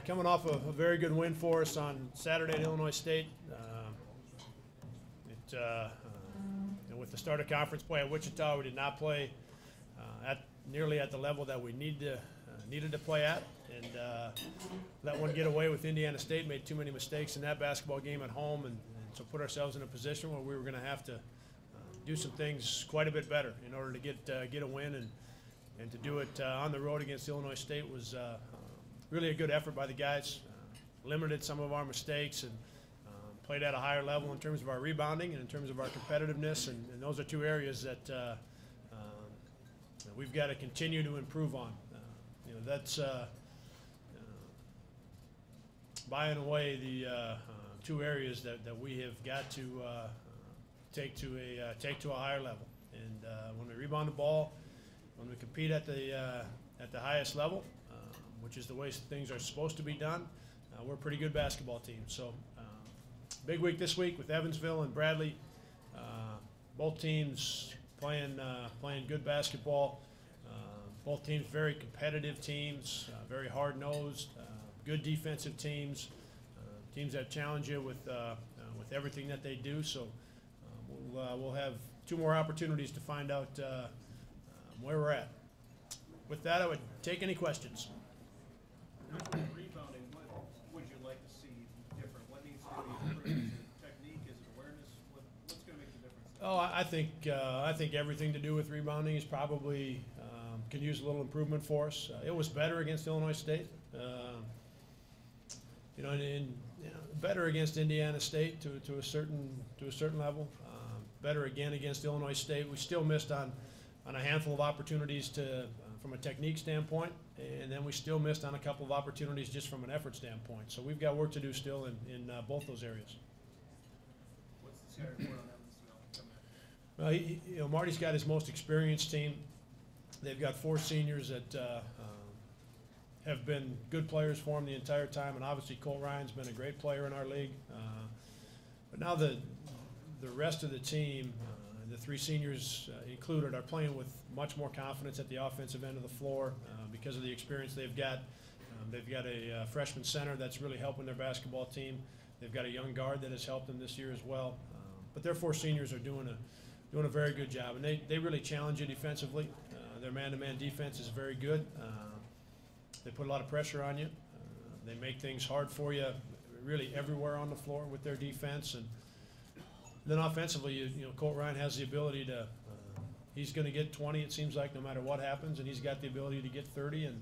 Coming off a very good win for us on Saturday at Illinois State. With the start of conference play at Wichita, we did not play nearly at the level that we needed to play at, and let one get away with Indiana State. Made too many mistakes in that basketball game at home, and so put ourselves in a position where we were going to have to do some things quite a bit better in order to get a win, and to do it on the road against Illinois State was really a good effort by the guys. Limited some of our mistakes and played at a higher level in terms of our rebounding and in terms of our competitiveness, and those are two areas that we've got to continue to improve on. That's by and away the two areas that we have got to take to a higher level. And when we rebound the ball, when we compete at the highest level, which is the way things are supposed to be done, we're a pretty good basketball team. So big week this week with Evansville and Bradley. Both teams playing good basketball. Both teams very competitive teams, very hard-nosed, good defensive teams, teams that challenge you with everything that they do. So we'll have two more opportunities to find out where we're at. With that, I would take any questions. Rebounding, what would you like to see different? What needs to be improved? Is it technique? Is it awareness? What's going to make the difference? Oh, I think everything to do with rebounding is probably can use a little improvement for us. It was better against Illinois State, better against Indiana State to a certain level. Better again against Illinois State. We still missed on a handful of opportunities from a technique standpoint, and then we still missed on a couple of opportunities just from an effort standpoint. So we've got work to do still in both those areas. What's the scouting report on Evansville? Well, Marty's got his most experienced team. They've got 4 seniors that have been good players for him the entire time, and obviously Colt Ryan's been a great player in our league. But now the rest of the team, the 3 seniors included, are playing with much more confidence at the offensive end of the floor because of the experience they've got. They've got a freshman center that's really helping their basketball team. They've got a young guard that has helped them this year as well. But their 4 seniors are doing a very good job, and they really challenge you defensively. Their man-to-man defense is very good. They put a lot of pressure on you. They make things hard for you really everywhere on the floor with their defense. And then offensively, Colt Ryan has the ability to he's going to get 20, it seems like, no matter what happens, and he's got the ability to get 30, and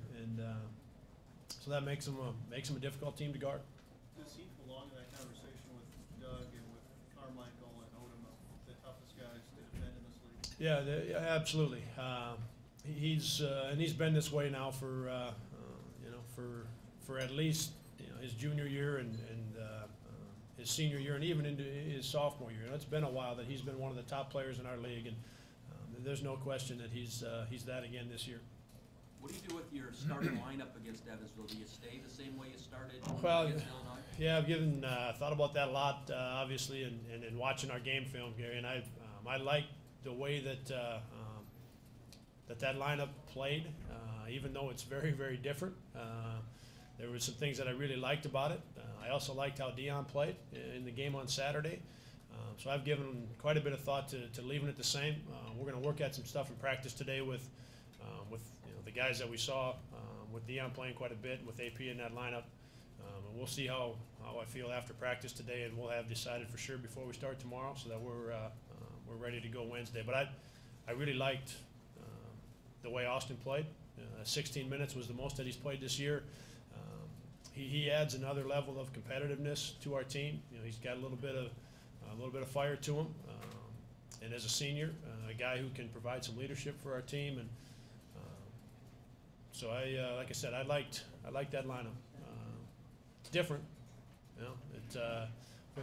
so that makes him a difficult team to guard. Does he belong in that conversation with Doug and with Carmichael and Odom, the toughest guys to defend in this league? Yeah, absolutely. He's been this way now for at least his junior year and his senior year, and even into his sophomore year. It's been a while that he's been one of the top players in our league, and there's no question that he's that again this year. What do you do with your starting lineup against Evansville? Do you stay the same way you started against Illinois? Yeah, I've given thought about that a lot, obviously, and in watching our game film, Gary. And I like the way that that lineup played, even though it's very, very different. There were some things that I really liked about it. I also liked how Dion played in the game on Saturday. So I've given quite a bit of thought to leaving it the same. We're going to work at some stuff in practice today with the guys that we saw, with Dion playing quite a bit, with AP in that lineup. And we'll see how I feel after practice today, and we'll have decided for sure before we start tomorrow, so that we're ready to go Wednesday. But I really liked the way Austin played. 16 minutes was the most that he's played this year. He adds another level of competitiveness to our team. He's got a little bit of fire to him, and as a senior, a guy who can provide some leadership for our team. And so like I said, I liked that lineup. It's different,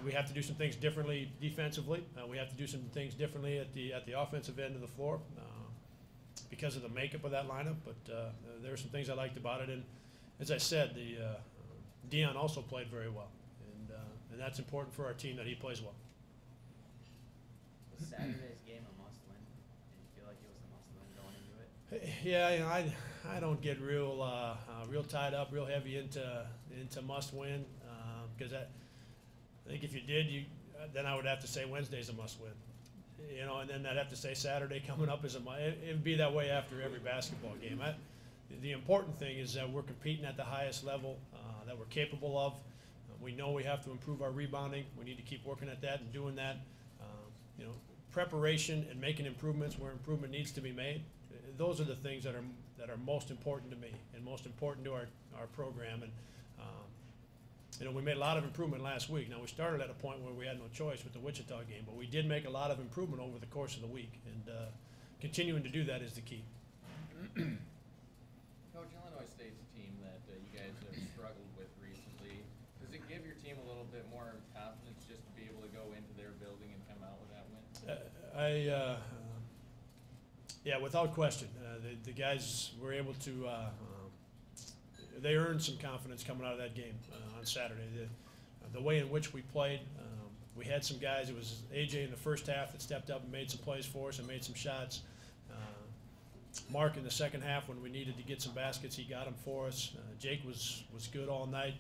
we have to do some things differently defensively. We have to do some things differently at the offensive end of the floor because of the makeup of that lineup. But there are some things I liked about it, and as I said, Dion also played very well, and that's important for our team that he plays well. Was Saturday's game a must-win? Did you feel like it was a must-win going into it? Yeah, I don't get real tied up, real heavy into must win, because I think if you did, then I would have to say Wednesday's a must win, you know, and then I'd have to say Saturday coming up is it would be that way after every basketball game. The important thing is that we're competing at the highest level that we're capable of. We know we have to improve our rebounding. We need to keep working at that and doing that. You know, preparation and making improvements where improvement needs to be made. Those are the things that are most important to me and most important to our program. And you know, we made a lot of improvement last week. Now, we started at a point where we had no choice with the Wichita game, but we did make a lot of improvement over the course of the week, and continuing to do that is the key. Coach, Illinois State's a team that you guys have struggled with recently. Does it give your team a little bit more confidence just to be able to go into their building and come out with that win? Yeah, without question. The guys were able to, they earned some confidence coming out of that game on Saturday. The way in which we played, we had some guys, it was AJ in the first half that stepped up and made some plays for us and made some shots. Mark in the second half when we needed to get some baskets, he got them for us. Jake was good all night.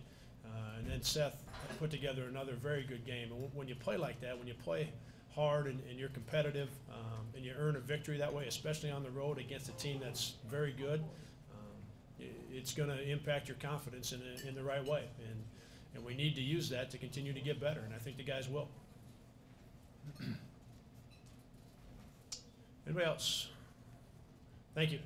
And then Seth put together another very good game. And when you play like that, when you play hard and you're competitive and you earn a victory that way, especially on the road against a team that's very good, it's going to impact your confidence in the right way. And we need to use that to continue to get better, and I think the guys will. Anybody else? Thank you.